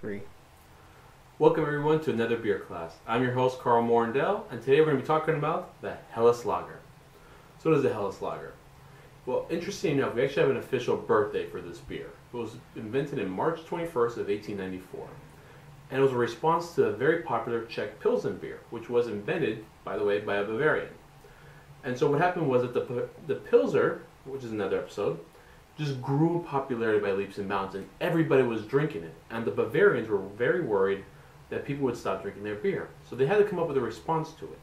3. Welcome everyone to another beer class. I'm your host Carl Morendell, and today we're going to be talking about the Helles Lager. So what is the Helles Lager? Well, interesting enough, we actually have an official birthday for this beer. It was invented in March 21st of 1894. And it was a response to a very popular Czech Pilsen beer, which was invented, by the way, by a Bavarian. And so what happened was that the Pilser, which is another episode, just grew in popularity by leaps and bounds, and everybody was drinking it. And the Bavarians were very worried that people would stop drinking their beer. So they had to come up with a response to it.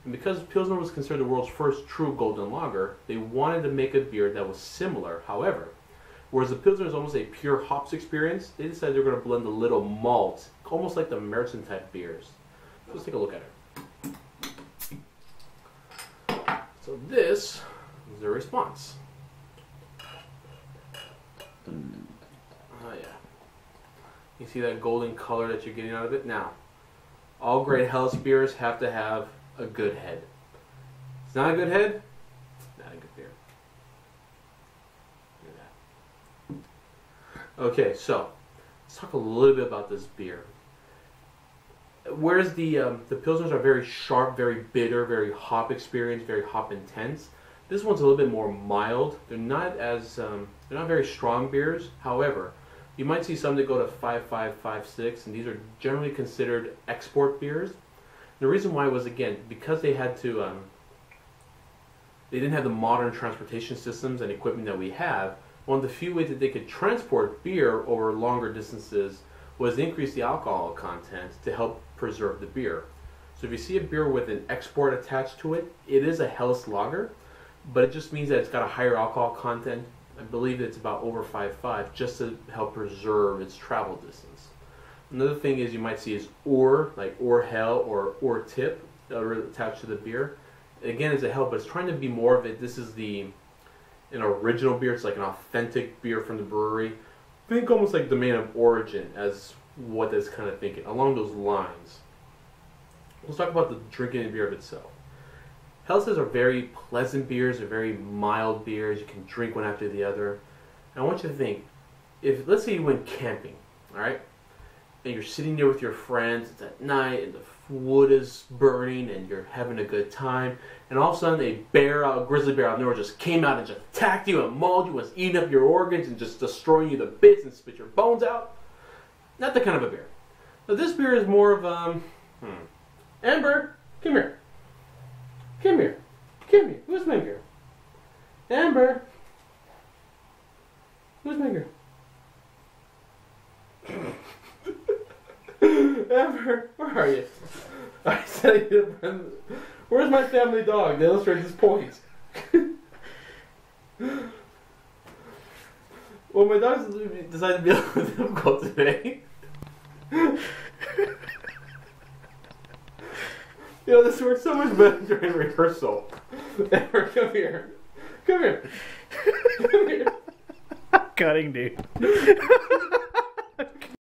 And because Pilsner was considered the world's first true golden lager, they wanted to make a beer that was similar. However, whereas the Pilsner is almost a pure hops experience, they decided they're going to blend a little malt, almost like the Märzen type beers. So let's take a look at it. So this is their response. Oh yeah. You see that golden color that you're getting out of it? Now, all great Helles beers have to have a good head. If it's not a good head, not a good beer. Look at that. Okay, so let's talk a little bit about this beer. Whereas the Pilsners are very sharp, very bitter, very hop experience, very hop intense, this one's a little bit more mild. They're not very strong beers. However, you might see some that go to 5.5, 5.6, and these are generally considered export beers. The reason why was, again, because they had to, they didn't have the modern transportation systems and equipment that we have. One of the few ways that they could transport beer over longer distances was to increase the alcohol content to help preserve the beer. So if you see a beer with an export attached to it, it is a Helles Lager, but it just means that it's got a higher alcohol content. I believe it's about over 5.5, just to help preserve its travel distance. Another thing is you might see is Ur, like Urhel or Ur Tip, attached to the beer. Again, it's a hell, but it's trying to be more of it. This is an original beer. It's like an authentic beer from the brewery. Think almost like domain of origin as what that's kind of thinking, along those lines. Let's talk about the drinking the beer of itself. Helles's are very pleasant beers, they're very mild beers, you can drink one after the other. And I want you to think, if let's say you went camping, alright, and you're sitting there with your friends, it's at night, and the wood is burning, and you're having a good time, and all of a sudden a grizzly bear out of nowhere just came out and just attacked you and mauled you, was eating up your organs and just destroying you to bits and spit your bones out. Not that kind of a beer. Now this beer is more of, Amber, come here. Come here. Come here. Who's my girl? Amber. Who's my girl? Amber, where are you? I said, where's my family dog to illustrate this point? Well, my dog's decided to be a little difficult today. You know, this works so much better during rehearsal. Amber, come here. Come here. Come here. Cutting, dude.